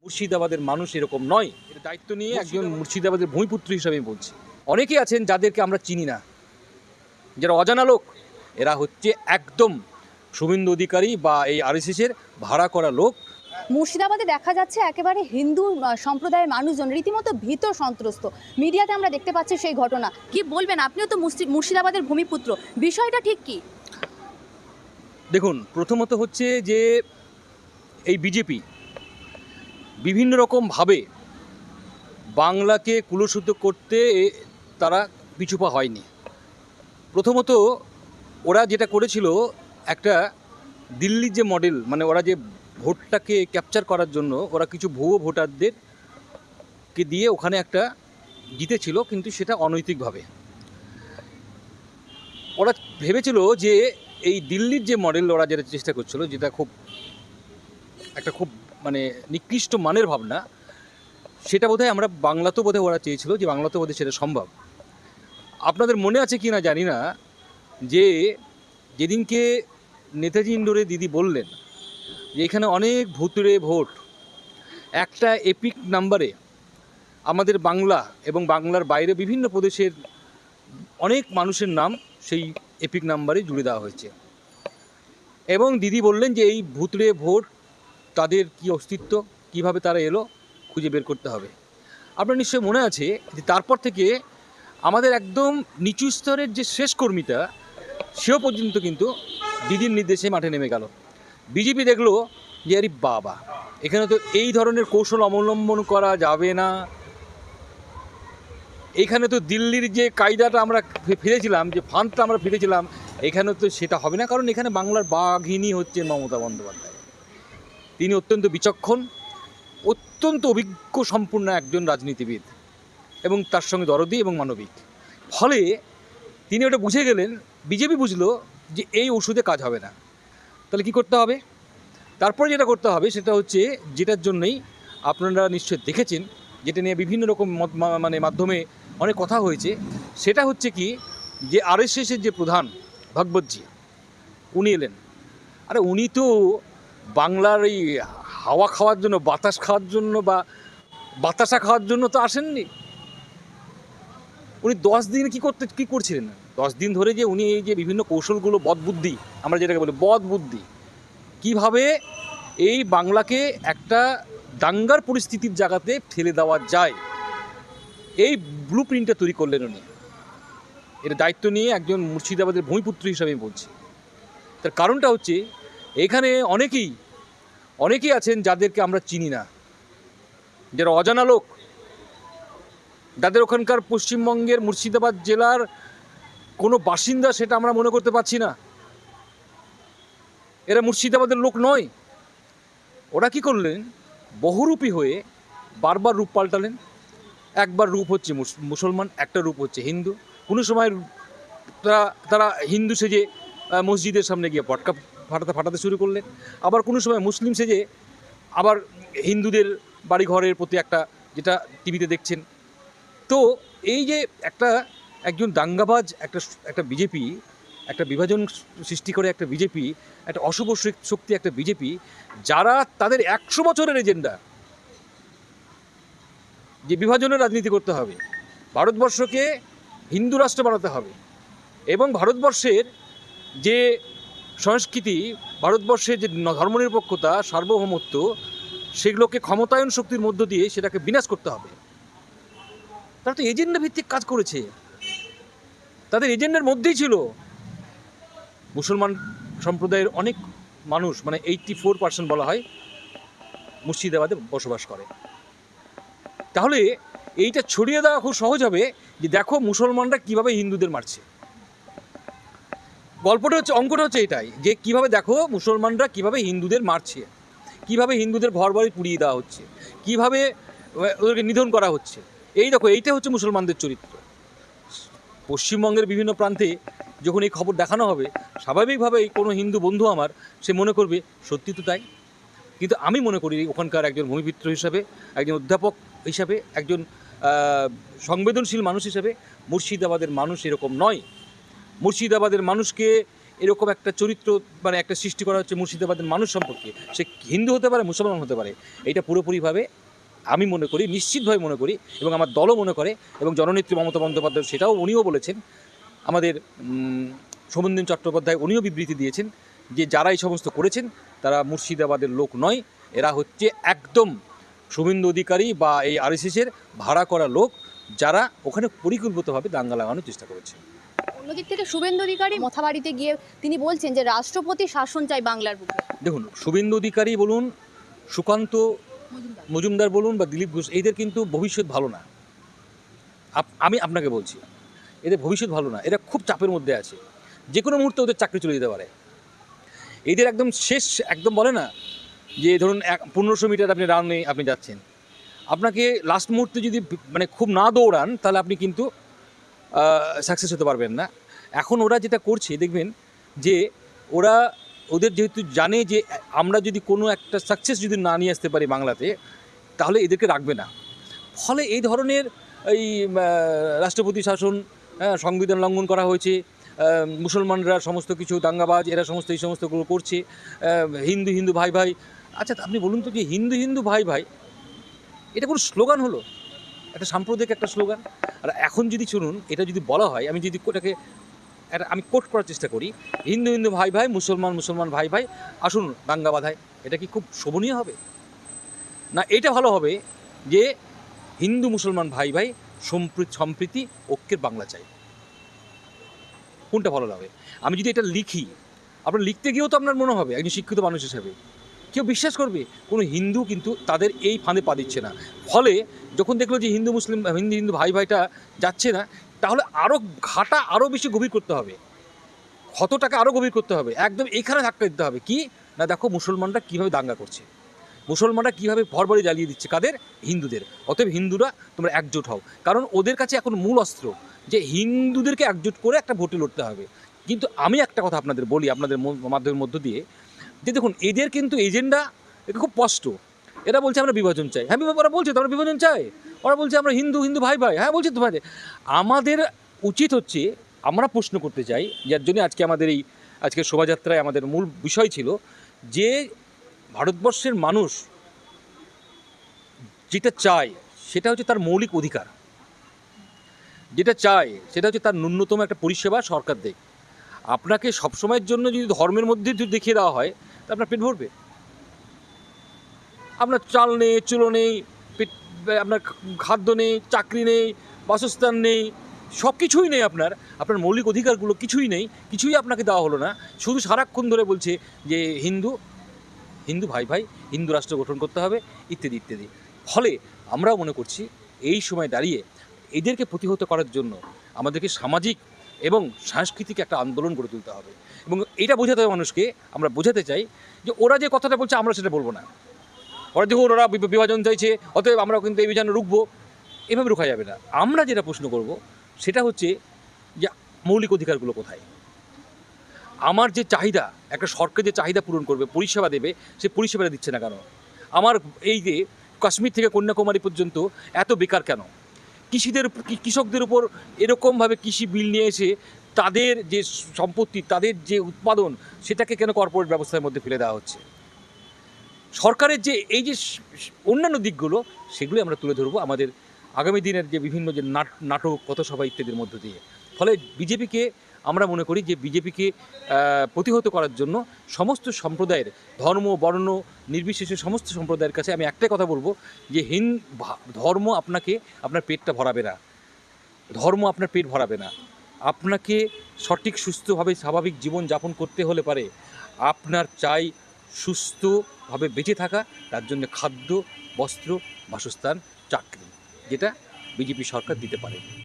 মুর্শিদাবাদের মানুষ এরকম নয়। এর দায়িত্ব নিয়ে একজন মুর্শিদাবাদের ভূমিপুত্র হিসাবে আমি বলছি। অনেকেই আছেন যাদেরকে আমরা চিনি না, যারা অজানা লোক। এরা হচ্ছে একদম শুভেন্দু অধিকারী বা এই আরএসএসের ভাড়া করা লোক। মুর্শিদাবাদে দেখা যাচ্ছে একেবারে হিন্দু সম্প্রদায়ের মানুষজন রীতিমতো ভীত সন্ত্রস্ত। মিডিয়াতে আমরা দেখতে পাচ্ছি সেই ঘটনা। কি বলবেন, আপনিও তো মুর্শিদাবাদের ভূমিপুত্র, বিষয়টা ঠিক কি? দেখুন, প্রথমত হচ্ছে যে এই বিজেপি বিভিন্ন রকমভাবে বাংলাকে কুলুষিত করতে তারা পিছুপা হয়নি। প্রথমত ওরা যেটা করেছিল, একটা দিল্লির যে মডেল, মানে ওরা যে ভোটটাকে ক্যাপচার করার জন্য ওরা কিছু ভুয়ো ভোটারদেরকে দিয়ে ওখানে একটা জিতেছিল, কিন্তু সেটা অনৈতিকভাবে। ওরা ভেবেছিল যে এই দিল্লির যে মডেল ওরা যেটা চেষ্টা করছিল, যেটা খুব মানে নিকৃষ্ট মানের ভাবনা, সেটা বোধহয় আমরা বাংলাতেও বোধহয় ওরা চেয়েছিল যে বাংলাতেও বোধহয় সেটা সম্ভব। আপনাদের মনে আছে কি না জানি না, যে যেদিনকে নেতাজি ইন্ডোরে দিদি বললেন যে এখানে অনেক ভুতুড়ে ভোট, একটা এপিক নাম্বারে আমাদের বাংলা এবং বাংলার বাইরে বিভিন্ন প্রদেশের অনেক মানুষের নাম সেই এপিক নাম্বারে জুড়ে দেওয়া হয়েছে। এবং দিদি বললেন যে এই ভুতুড়ে ভোট, তাদের কি অস্তিত্ব, কিভাবে তারা এলো, খুঁজে বের করতে হবে। আপনার নিশ্চয় মনে আছে যে তারপর থেকে আমাদের একদম নিচু স্তরের যে শেষ কর্মীটা, সেও পর্যন্ত কিন্তু দিদির নির্দেশে মাঠে নেমে গেল। বিজেপি দেখলো যে আরে বাবা, এখানে তো এই ধরনের কৌশল অবলম্বন করা যাবে না। এইখানে তো দিল্লির যে কায়দাটা আমরা ফিরেছিলাম, যে ফান্ডটা আমরা ফিরেছিলাম, এখানে তো সেটা হবে না। কারণ এখানে বাংলার বাঘিনী হচ্ছে মমতা বন্দ্যোপাধ্যায়। তিনি অত্যন্ত বিচক্ষণ, অত্যন্ত অভিজ্ঞ সম্পূর্ণ একজন রাজনীতিবিদ, এবং তার সঙ্গে দরদি এবং মানবিক। ফলে তিনি ওটা বুঝে গেলেন, বিজেপি বুঝলো যে এই ওষুধে কাজ হবে না। তাহলে কি করতে হবে? তারপরে যেটা করতে হবে সেটা হচ্ছে, যেটার জন্যই আপনারা নিশ্চয় দেখেছেন, যেটা নিয়ে বিভিন্ন রকম মানে মাধ্যমে অনেক কথা হয়েছে, সেটা হচ্ছে কি, যে আরএসএসের যে প্রধান ভাগবতজি, উনি এলেন। আরে উনি তো বাংলার এই হাওয়া খাওয়ার জন্য, বাতাস খাওয়ার জন্য বা বাতাসা খাওয়ার জন্য তো আসেননি। উনি 10 দিন কী করছিলেন? 10 দিন ধরে যে উনি এই যে বিভিন্ন কৌশলগুলো, বদবুদ্ধি, আমরা যেটাকে বলি বদবুদ্ধি, কীভাবে এই বাংলাকে একটা দাঙ্গার পরিস্থিতির জায়গাতে ঠেলে দেওয়া যায়, এই ব্লু প্রিন্টটা তৈরি করলেন উনি। এর দায়িত্ব নিয়ে একজন মুর্শিদাবাদের ভূমিপুত্র হিসাবে আমি বলছি। তার কারণটা হচ্ছে, এখানে অনেকেই আছেন যাদেরকে আমরা চিনি না, যারা অজানা লোক, যাদের ওখানকার পশ্চিমবঙ্গের মুর্শিদাবাদ জেলার কোনো বাসিন্দা সেটা আমরা মনে করতে পারছি না। এরা মুর্শিদাবাদের লোক নয়। ওরা কি করলেন, বহুরূপী হয়ে বারবার রূপ পাল্টালেন। একবার রূপ হচ্ছে মুসলমান, একটা রূপ হচ্ছে হিন্দু। কোনো সময় তারা হিন্দু সেজে মসজিদের সামনে গিয়ে পটকা ফাটাতে শুরু করলেন। আবার কোনো সময় মুসলিম সেজে আবার হিন্দুদের বাড়িঘরের প্রতি একটা, যেটা টিভিতে দেখছেন। তো এই যে একজন দাঙ্গাবাজ একটা বিজেপি, একটা বিভাজন সৃষ্টি করে একটা বিজেপি, একটা অশুভ শক্তি একটা বিজেপি, যারা তাদের 100 বছরের এজেন্ডা, যে বিভাজনের রাজনীতি করতে হবে, ভারতবর্ষকে হিন্দু রাষ্ট্র বানাতে হবে, এবং ভারতবর্ষের যে সংস্কৃতি, ভারতবর্ষের যে ধর্মনিরপেক্ষতা, সার্বভৌমত্ব, সেগুলোকে ক্ষমতায়ন শক্তির মধ্য দিয়ে সেটাকে বিনাশ করতে হবে। তারা তো এজেন্ডা ভিত্তিক কাজ করেছে। তাদের এজেন্ডার মধ্যেই ছিল মুসলমান সম্প্রদায়ের অনেক মানুষ, মানে 84% বলা হয়, মুর্শিদাবাদে বসবাস করে। তাহলে এইটা ছড়িয়ে দেওয়া খুব সহজ হবে, যে দেখো মুসলমানরা কিভাবে হিন্দুদের মারছে। অঙ্কটা হচ্ছে এটাই, যে কিভাবে দেখো মুসলমানরা কিভাবে হিন্দুদের মারছে, কিভাবে হিন্দুদের ঘরবাড়ি পুড়িয়ে দেওয়া হচ্ছে, কিভাবে ওদেরকে নিধন করা হচ্ছে। এই দেখো, এইটা হচ্ছে মুসলমানদের চরিত্র। পশ্চিমবঙ্গের বিভিন্ন প্রান্তে যখন এই খবর দেখানো হবে, স্বাভাবিকভাবেই কোনো হিন্দু বন্ধু আমার, সে মনে করবে সত্যি তো তাই। কিন্তু আমি মনে করি, ওখানকার একজন ভূমিপুত্র হিসাবে, একজন অধ্যাপক হিসাবে, একজন সংবেদনশীল মানুষ হিসাবে, মুর্শিদাবাদের মানুষ এরকম নয়। মুর্শিদাবাদের মানুষকে এরকম একটা চরিত্র মানে একটা সৃষ্টি করা হচ্ছে মুর্শিদাবাদের মানুষ সম্পর্কে, সে হিন্দু হতে পারে, মুসলমান হতে পারে, এটা পুরোপুরিভাবে আমি মনে করি, নিশ্চিতভাবে মনে করি, এবং আমার দলও মনে করে, এবং জননেত্রী মমতা বন্দ্যোপাধ্যায় সেটাও উনিও বলেছেন, আমাদের শোভনদেব চট্টোপাধ্যায় উনিও বিবৃতি দিয়েছেন যে যারা এই সমস্ত করেছেন তারা মুর্শিদাবাদের লোক নয়, এরা হচ্ছে একদম শুভেন্দু অধিকারী বা এই আরএসএসের ভাড়া করা লোক, যারা ওখানে পরিকল্পিতভাবে দাঙ্গা লাগানোর চেষ্টা করেছে। অন্যদিক থেকে শুভেন্দু অধিকারী মথাবাড়িতে গিয়ে তিনি বলছেন যে রাষ্ট্রপতি শাসন চাই বাংলার বুকে। দেখুন, শুভেন্দু অধিকারী বলুন, সুকান্ত মজুমদার বলুন বা দিলীপ ঘোষ, এদের কিন্তু ভবিষ্যৎ ভালো না। আমি আপনাকে বলছি, এদের ভবিষ্যৎ ভালো না, এরা খুব চাপের মধ্যে আছে, যে কোনো মুহূর্তে ওদের চাকরি চলে যেতে পারে। এদের একদম শেষ, একদম বলে না যে ধরুন 1500 মিটার আপনি রানে আপনি যাচ্ছেন, আপনাকে লাস্ট মুহূর্তে যদি মানে খুব না দৌড়ান তাহলে আপনি কিন্তু সাকসেস হতে পারবেন না। এখন ওরা যেটা করছে দেখবেন যে ওদের যেহেতু জানে যে আমরা যদি কোনো একটা সাকসেস যদি না নিয়ে আসতে পারি বাংলাতে, তাহলে এদেরকে রাখবে না। ফলে এই ধরনের এই রাষ্ট্রপতি শাসন, সংবিধান লঙ্ঘন করা হয়েছে, মুসলমানরা সমস্ত কিছু দাঙ্গাবাজ, এরা সমস্ত এই সমস্তগুলো করছে, হিন্দু হিন্দু ভাই ভাই। আচ্ছা, আপনি বলুন তো যে হিন্দু হিন্দু ভাই ভাই এটা কোনো স্লোগান হলো? একটা সাম্প্রদায়িক একটা স্লোগান। আর এখন যদি শুনুন, এটা যদি বলা হয়, আমি যদি ওটাকে আমি কোট করার চেষ্টা করি, হিন্দু হিন্দু ভাই ভাই, মুসলমান মুসলমান ভাই ভাই, আসুন দাঙ্গা বাঁধায়, এটা কি খুব শোভনীয় হবে? না এটা ভালো হবে যে হিন্দু মুসলমান ভাই ভাই, সম্প্রীতি ঐক্যের বাংলা চাই? কোনটা ভালো হবে? আমি যদি এটা লিখি, আপনার লিখতে গিয়েও তো আপনার মনে হবে একজন শিক্ষিত মানুষ হিসেবে কেউ বিশ্বাস করবে? কোনো হিন্দু কিন্তু তাদের এই ফাঁদে পা দিচ্ছে না। ফলে যখন দেখলো যে হিন্দু মুসলিম হিন্দু হিন্দু ভাই ভাইটা যাচ্ছে না, তাহলে আরও ঘাটা আরও বেশি গভীর করতে হবে, ক্ষতটাকে আরও গভীর করতে হবে, একদম এইখানে ধাক্কা দিতে হবে। কি না, দেখো মুসলমানরা কীভাবে দাঙ্গা করছে, মুসলমানরা কীভাবে ঘরবাড়ি জ্বালিয়ে দিচ্ছে, কাদের? হিন্দুদের। অতএব হিন্দুরা তোমরা একজোট হও, কারণ ওদের কাছে এখন মূল অস্ত্র যে হিন্দুদেরকে একজোট করে একটা ভোটে লড়তে হবে। কিন্তু আমি একটা কথা আপনাদের বলি, আপনাদের মাধ্যমের মধ্য দিয়ে, যে দেখুন এদের কিন্তু এজেন্ডা এটা খুব স্পষ্ট। এরা বলছে আমরা বিভাজন চাই, হ্যাঁ ওরা বলছে তো আমরা বিভাজন চাই, ওরা বলছে আমরা হিন্দু হিন্দু ভাই ভাই, হ্যাঁ বলছে তো ভাই। আমাদের উচিত হচ্ছে, আমরা প্রশ্ন করতে চাই, যার জন্য আজকে আমাদের এই আজকের শোভাযাত্রায় আমাদের মূল বিষয় ছিল যে ভারতবর্ষের মানুষ যেটা চায় সেটা হচ্ছে তার মৌলিক অধিকার, যেটা চায় সেটা হচ্ছে তার ন্যূনতম একটা পরিষেবা সরকার দেয়। আপনাকে সবসময়ের জন্য যদি ধর্মের মধ্যে যদি দেখিয়ে দেওয়া হয়, তা আপনার পেট ভরবে? আপনার চাল নেই, চুলো নেই, আপনার খাদ্য নেই, চাকরি নেই, বাসস্থান নেই, সব কিছুই নেই, আপনার মৌলিক অধিকারগুলো কিছুই নেই, কিছুই আপনাকে দেওয়া হলো না। শুধু সারাক্ষণ ধরে বলছে যে হিন্দু হিন্দু ভাই ভাই, হিন্দু রাষ্ট্র গঠন করতে হবে, ইত্যাদি ইত্যাদি। ফলে আমরাও মনে করছি এই সময় দাঁড়িয়ে এদেরকে প্রতিহত করার জন্য আমাদেরকে সামাজিক এবং সাংস্কৃতিক একটা আন্দোলন গড়ে তুলতে হবে। এবং এটা বোঝাতে হবে মানুষকে, আমরা বোঝাতে চাই যে ওরা যে কথাটা বলছে আমরা সেটা বলবো না। ওরা দেখুন ওরা বিভাজন চাইছে, অতএব আমরা কিন্তু এই বিভাজন রুখবো, এভাবে রোখা যাবে না। আমরা যেটা প্রশ্ন করব সেটা হচ্ছে যে মৌলিক অধিকারগুলো কোথায়? আমার যে চাহিদা, একটা সরকার যে চাহিদা পূরণ করবে, পরিষেবা দেবে, সে পরিষেবাটা দিচ্ছে না কেন? আমার এই যে কাশ্মীর থেকে কন্যাকুমারী পর্যন্ত এত বেকার কেন? কৃষকদের উপর এরকমভাবে কৃষি বিল নিয়ে এসে তাদের যে সম্পত্তি, তাদের যে উৎপাদন, সেটাকে কেন কর্পোরেট ব্যবস্থার মধ্যে ফেলে দেওয়া হচ্ছে? সরকারের যে এই যে অন্যান্য দিকগুলো, সেগুলি আমরা তুলে ধরবো আমাদের আগামী দিনের যে বিভিন্ন যে নাটক, পথসভা ইত্যাদির মধ্য দিয়ে। ফলে বিজেপিকে আমরা মনে করি যে বিজেপিকে প্রতিহত করার জন্য সমস্ত সম্প্রদায়ের, ধর্ম বর্ণ নির্বিশেষে সমস্ত সম্প্রদায়ের কাছে আমি একটাই কথা বলবো যে ধর্ম আপনাকে আপনার পেটটা ভরাবে না, ধর্ম আপনার পেট ভরাবে না। আপনাকে সঠিক সুস্থভাবে স্বাভাবিক জীবন যাপন করতে হলে পারে আপনার চাই সুস্থভাবে বেঁচে থাকা, তার জন্য খাদ্য, বস্ত্র, বাসস্থান, চাকরি, যেটা বিজেপি সরকার দিতে পারে।